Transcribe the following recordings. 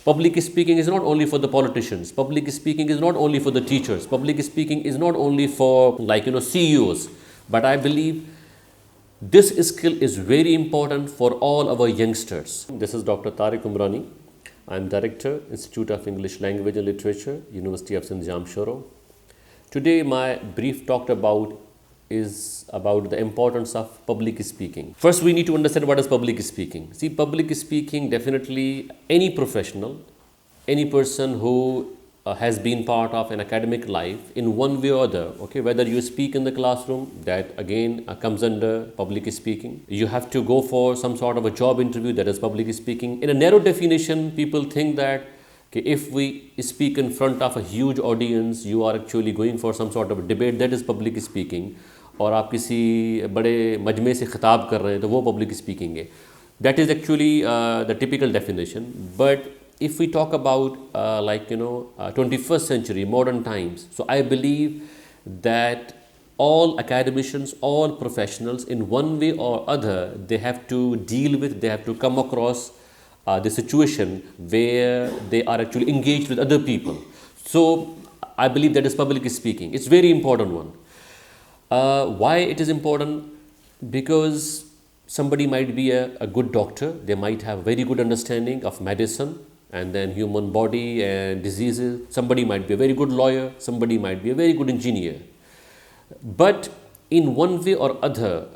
Public speaking is not only for the politicians. Public speaking is not only for the teachers. Public speaking is not only for CEOs. But I believe this skill is very important for all our youngsters. This is Dr. Tariq Umrani. I am Director, Institute of English Language and Literature, University of Sindh Jamshoro. Today my brief talk is about the importance of public speaking. First, we need to understand what is public speaking. See, public speaking, definitely any professional, any person who has been part of an academic life in one way or other, okay, whether you speak in the classroom, that again comes under public speaking. You have to go for some sort of a job interview, that is public speaking. In a narrow definition, people think that if we speak in front of a huge audience, you are actually going for some sort of a debate, that is public speaking. اور آپ کسی بڑے مجمع سے خطاب کر رہے ہیں تو وہ پبلک اسپیکنگ ہے. That is actually the typical definition. But if we talk about 21st century modern times, so I believe that all academicians, all professionals, in one way or other, they have to deal with, they have to come across the situation where they are actually engaged with other people. So I believe that is public speaking. It's very important one. Why it is important? Because somebody might be a good doctor, they might have very good understanding of medicine and then human body and diseases. Somebody might be a very good lawyer, somebody might be a very good engineer. But in one way or other,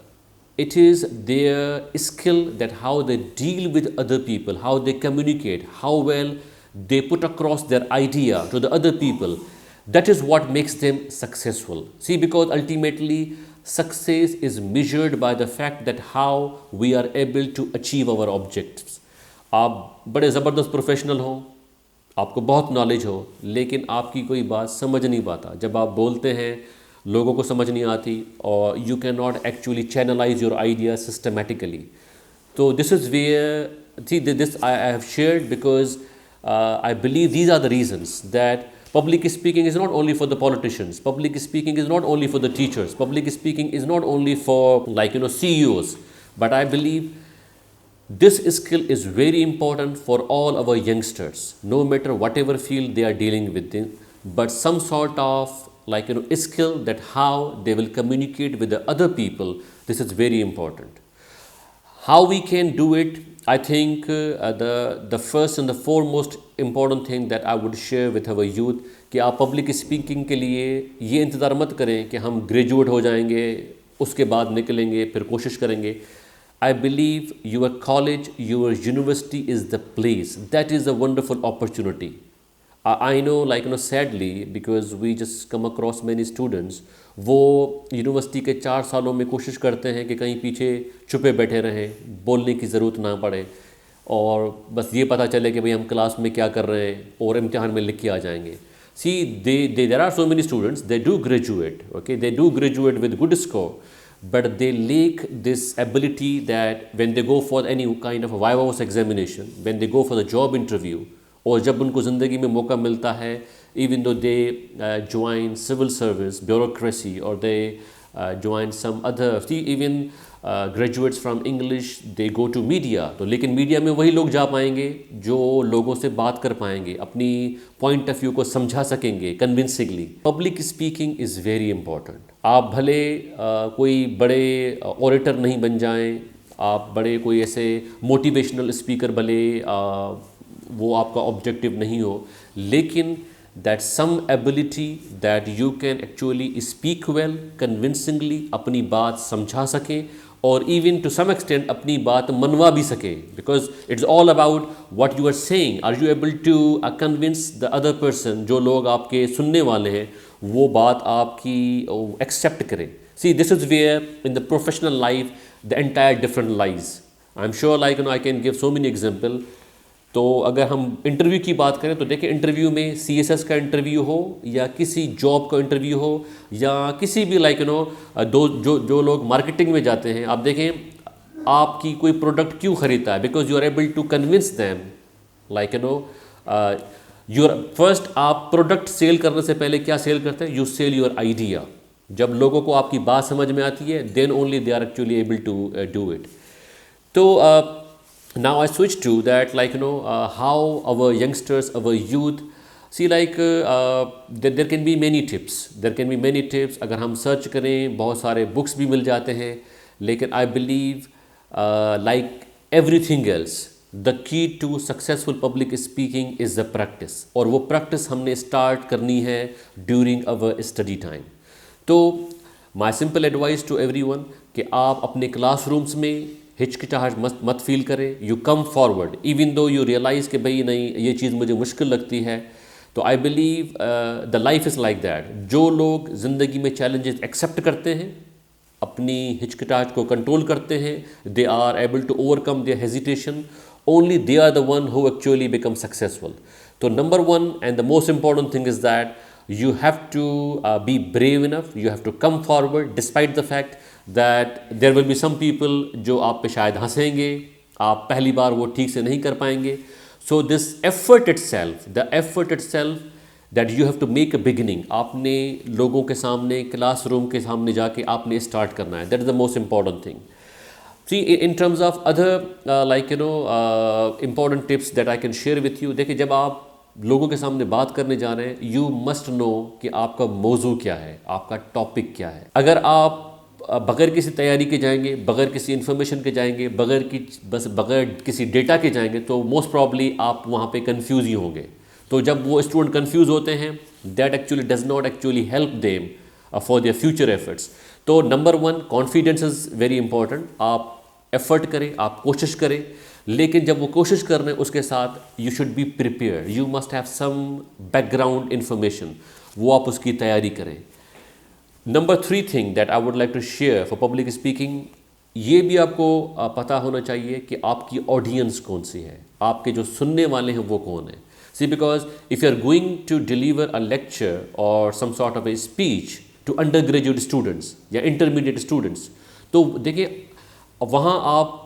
it is their skill that how they deal with other people, how they communicate, how well they put across their idea to the other people. That is what makes them successful. See, because ultimately success is measured by the fact that how we are able to achieve our objectives. آپ بڑے زبردست professional ہوں, آپ کو بہت knowledge ہو, لیکن آپ کی کوئی بات سمجھ نہیں پاتا. جب آپ بولتے ہیں لوگوں کو سمجھ نہیں آتی, اور you can not actually channelize your idea systematically. تو this is where this I have shared because I believe these are the reasons that public speaking is not only for the politicians. Public speaking is not only for the teachers. Public speaking is not only for CEOs. But I believe this skill is very important for all our youngsters, no matter whatever field they are dealing with. But some sort of skill that how they will communicate with the other people, this is very important. How we can do it? I think the first and the foremost important thing that I would share with our youth, کہ آپ public speaking کے لیے یہ انتظار مت کریں کہ ہم گریجویٹ ہو جائیں گے, اس کے بعد نکلیں گے, پھر کوشش کریں گے. I believe your college, your university is the place. That is a wonderful opportunity. I know, sadly, because we just come across many students, وہ یونیورسٹی کے 4 سالوں میں کوشش کرتے ہیں کہ کہیں پیچھے چھپے بیٹھے رہیں, بولنے کی ضرورت نہ پڑے, اور بس یہ پتہ چلے کہ بھئی ہم کلاس میں کیا کر رہے ہیں اور امتحان میں لکھ کے آ جائیں گے. See, there are so many students, they do graduate, okay, they do graduate with good score, but they lack this ability that when they go for any kind of a viva voce examination, when they go for the job interview, اور جب ان کو زندگی میں موقع ملتا ہے, even though they join civil service, bureaucracy, or they join some other, even graduates from English, they go to media. تو لیکن میڈیا میں وہی لوگ جا پائیں گے جو لوگوں سے بات کر پائیں گے, اپنی پوائنٹ آف ویو کو سمجھا سکیں گے convincingly. Public speaking is very important. آپ بھلے کوئی بڑے اوریٹر نہیں بن جائیں, آپ بڑے کوئی ایسے موٹیویشنل اسپیکر بھلے وہ آپ کا آبجیکٹیو نہیں ہو, لیکن that some ability that you can actually speak well, convincingly, اپنی بات سمجھا سکیں, اور even to some extent اپنی بات منوا بھی سکیں, because it's all about what you are saying. Are you able to convince the other person, جو لوگ آپ کے سننے والے ہیں وہ بات آپ کی accept کریں. See, this is where in the professional life the entire different lies. I'm sure I can give so many examples. تو اگر ہم انٹرویو کی بات کریں تو دیکھیں, انٹرویو میں CSS کا انٹرویو ہو یا کسی جاب کا انٹرویو ہو یا کسی بھی جو لوگ مارکیٹنگ میں جاتے ہیں, آپ دیکھیں آپ کی کوئی پروڈکٹ کیوں خریدتا ہے, because you are able to convince them first. آپ پروڈکٹ سیل کرنے سے پہلے کیا سیل کرتے ہیں؟ You sell your idea. جب لوگوں کو آپ کی بات سمجھ میں آتی ہے, then only they are actually able to do it. تو now I switch to that, like, how our youngsters, our youth, see, like, there can be many tips. There can be many tips. اگر ہم search کریں بہت سارے books بھی مل جاتے ہیں، لیکن I believe like everything else the key to successful public speaking is the practice, اور وہ پریکٹس ہم نے اسٹارٹ کرنی ہے ڈیورنگ اوور اسٹڈی ٹائم. تو my simple advice to everyone کہ آپ اپنے کلاس رومس میں ہچکچاہٹ مت فیل کریں. You come forward even though you realise کہ بھئی نہیں یہ چیز مجھے مشکل لگتی ہے. تو I believe the life is like that. جو لوگ زندگی میں چیلنجز ایکسیپٹ کرتے ہیں، اپنی ہچکچاہٹ کو کنٹرول کرتے ہیں، they are able to overcome their hesitation, only they are the one who actually become successful. تو number one and the most important thing is that you have to be brave enough, you have to come forward despite the fact that there will be some people جو آپ پہ شاید ہنسیں گے، آپ پہلی بار وہ ٹھیک سے نہیں کر پائیں گے. So this effort itself, the effort itself that you have to make a beginning، آپ نے لوگوں کے سامنے، کلاس روم کے سامنے جا کے آپ نے اسٹارٹ کرنا ہے. That is the most important thing. See, in terms of other important tips that I can share with you، دیکھیں جب آپ لوگوں کے سامنے بات کرنے جا رہے ہیں، یو مسٹ نو کہ آپ کا موضوع کیا ہے، آپ کا ٹاپک کیا ہے. اگر آپ بغیر کسی تیاری کے جائیں گے، بغیر کسی انفارمیشن کے جائیں گے، بغیر کسی ڈیٹا کے جائیں گے، تو موسٹ پرابلی آپ وہاں پہ کنفیوز ہی ہوں گے. تو جب وہ اسٹوڈنٹ کنفیوز ہوتے ہیں، that actually does not actually help them for their future efforts. تو number one, confidence is very important. آپ ایفرٹ کریں، آپ کوشش کریں، لیکن جب وہ کوشش کر رہے ہیں اس کے ساتھ you should be prepared, you must have some background information, وہ آپ اس کی تیاری کریں. Number three thing that I would like to share for public speaking, یہ بھی آپ کو پتہ ہونا چاہیے کہ آپ کی آڈینس کون سی ہے، آپ کے جو سننے والے ہیں وہ کون ہیں. See because if you are going to deliver a lecture اور some sort of a speech to undergraduate students یا انٹرمیڈیٹ اسٹوڈنٹس، تو دیکھیں وہاں آپ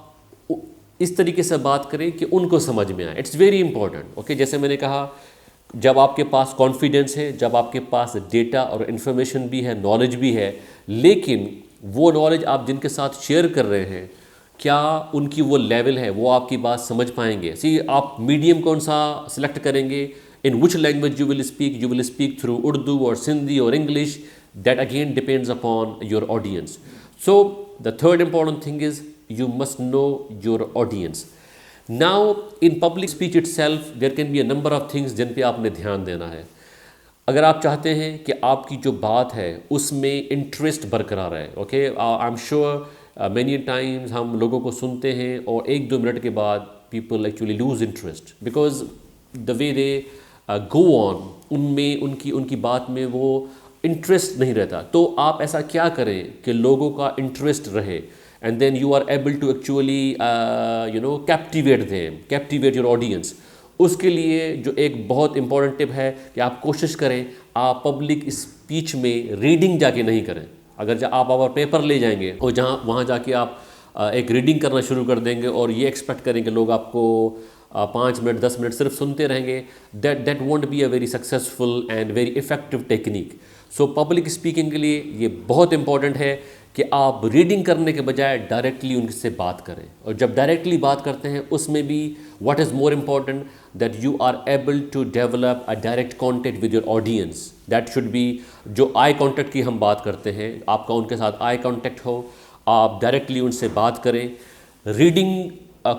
اس طریقے سے بات کریں کہ ان کو سمجھ میں آئے. It's very important. اوکے، جیسے میں نے کہا، جب آپ کے پاس کانفیڈنس ہے، جب آپ کے پاس ڈیٹا اور انفارمیشن بھی ہے، نالج بھی ہے، لیکن وہ نالج آپ جن کے ساتھ شیئر کر رہے ہیں، کیا ان کی وہ لیول ہے، وہ آپ کی بات سمجھ پائیں گے. آپ میڈیم کون سا سلیکٹ کریں گے، in which language you will speak through Urdu اور سندھی اور English, that again depends upon your audience. So the third important thing is you must know your audience. Now in public speech itself there can be a number of things جن پہ آپ نے دھیان دینا ہے. اگر آپ چاہتے ہیں کہ آپ کی جو بات ہے اس میں انٹرسٹ برقرار ہے، okay, I am sure many Times ہم لوگوں کو سنتے ہیں اور 1-2 منٹ کے بعد people actually lose interest because the way they go on, ان کی بات میں وہ انٹرسٹ نہیں رہتا. تو آپ ایسا کیا کریں کہ لوگوں کا انٹرسٹ رہے، and then you are able to actually captivate your audience. اس کے لیے جو ایک بہت امپورٹنٹ ٹپ ہے کہ آپ کوشش کریں آپ پبلک اسپیچ میں ریڈنگ جا کے نہیں کریں. اگر آپ پیپر لے جائیں گے اور وہاں جا کے آپ ایک ریڈنگ کرنا شروع کر دیں گے اور یہ ایکسپیکٹ کریں کہ لوگ آپ کو 5 منٹ 10 منٹ صرف سنتے رہیں گے، that won't be a very successful and very effective technique. So public speaking کے لیے یہ بہت امپورٹنٹ ہے کہ آپ ریڈنگ کرنے کے بجائے ڈائریکٹلی ان سے بات کریں. اور جب ڈائریکٹلی بات کرتے ہیں اس میں بھی what is more important that you are able to develop a direct contact with your audience. That should be, جو آئی کانٹیکٹ کی ہم بات کرتے ہیں، آپ کا ان کے ساتھ آئی کانٹیکٹ ہو، آپ ڈائریکٹلی ان سے بات کریں. ریڈنگ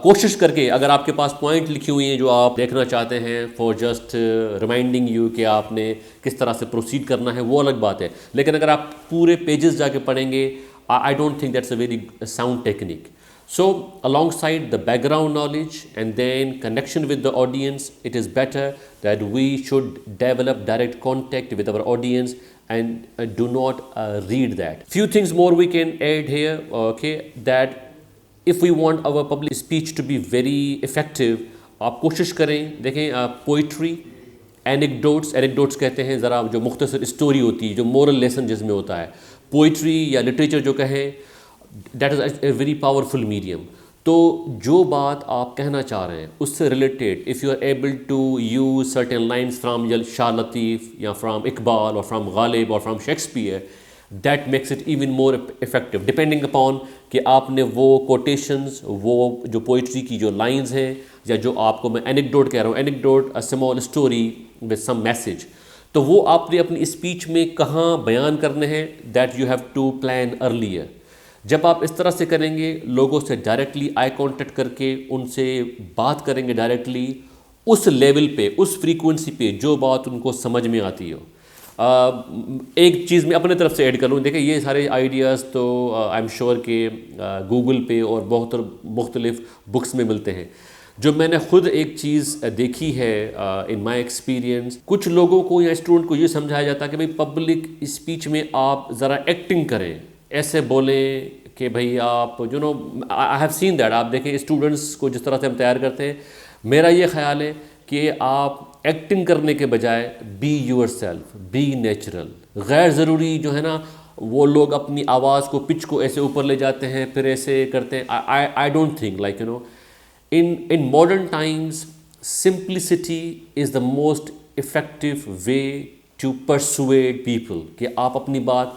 کوشش کر کے، اگر آپ کے پاس پوائنٹ لکھی ہوئی ہیں جو آپ دیکھنا چاہتے ہیں فار جسٹ ریمائنڈنگ یو کہ آپ نے کس طرح سے پروسیڈ کرنا ہے، وہ الگ بات ہے. لیکن اگر آپ پورے پیجز جا کے پڑھیں گے، I don't think that's a very sound technique. So alongside the background knowledge and then connection with the audience, it is better that we should develop direct contact with our audience and do not read that. Few things more we can add here, okay, that if we want our public speech to be very effective, آپ کوشش کریں. دیکھیں poetry, anecdotes کہتے ہیں ذرا جو مختصر story ہوتی ہے، جو مورل لیسن جس میں ہوتا ہے. پوئٹری یا لٹریچر جو کہیں، that is a very powerful medium. تو جو بات آپ کہنا چاہ رہے ہیں اس سے related if you are able to use certain lines from Shah Latif یا فرام اقبال اور فرام غالب اور from Shakespeare, that makes it even more effective depending upon کہ آپ نے وہ کوٹیشنز، وہ جو پوئٹری کی جو لائنز ہیں، یا جو آپ کو میں اینیکڈوٹ کہہ رہا ہوں، anecdote a small story with some message, تو وہ آپ نے اپنی اسپیچ میں کہاں بیان کرنے ہیں، that you have to plan earlier. جب آپ اس طرح سے کریں گے، لوگوں سے ڈائریکٹلی آئی کانٹیکٹ کر کے ان سے بات کریں گے ڈائریکٹلی اس لیول پہ، اس فریکوینسی پہ جو بات ان کو سمجھ میں آتی ہو. ایک چیز میں اپنے طرف سے ایڈ کر لوں، دیکھیں یہ سارے آئیڈیاز تو آئی ایم شیور کہ گوگل پہ اور بہت مختلف بکس میں ملتے ہیں. جو میں نے خود ایک چیز دیکھی ہے ان مائی ایکسپیرینس، کچھ لوگوں کو یا اسٹوڈنٹ کو یہ سمجھایا جاتا ہے کہ بھئی پبلک اسپیچ میں آپ ذرا ایکٹنگ کریں، ایسے بولیں کہ بھئی آپ آئی ہیو سین دیٹ. آپ دیکھیں اسٹوڈنٹس کو جس طرح سے ہم تیار کرتے ہیں، میرا یہ خیال ہے کہ آپ ایکٹنگ کرنے کے بجائے be yourself, be natural. غیر ضروری جو ہے نا، وہ لوگ اپنی آواز کو، پچ کو ایسے اوپر لے جاتے ہیں، پھر ایسے کرتے ہیں. آئی don't think like in modern times simplicity is the most effective way to persuade people کہ آپ اپنی بات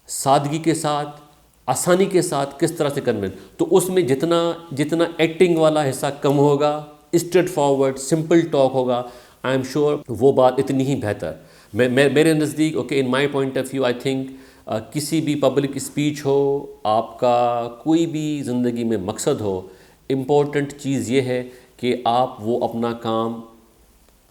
سادگی کے ساتھ، آسانی کے ساتھ کس طرح سے کریں. تو اس میں جتنا ایکٹنگ والا حصہ کم ہوگا، اسٹریٹ فارورڈ سمپل ٹاک ہوگا، آئی ایم شیور وہ بات اتنی ہی بہتر. میرے نزدیک okay, in my point of view I think کسی بھی پبلک اسپیچ ہو، آپ کا کوئی بھی زندگی میں مقصد ہو، امپورٹنٹ چیز یہ ہے کہ آپ وہ اپنا کام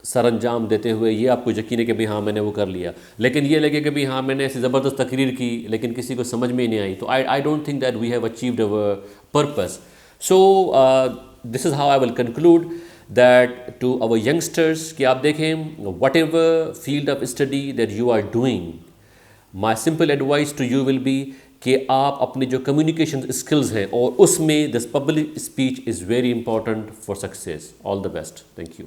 سر انجام دیتے ہوئے یہ آپ کو یقین ہے کہ بھئی ہاں میں نے وہ کر لیا. لیکن یہ لگے کہ بھئی ہاں میں نے ایسی زبردست تقریر کی لیکن کسی کو سمجھ میں نہیں آئی، تو I don't think that we have achieved our purpose. So this is how I will conclude that to our youngsters کہ آپ دیکھیں whatever field of study that you are doing, my simple advice to you will be کہ آپ اپنے جو communication skills ہیں اور اس میں this public speech is very important for success. All the best. Thank you.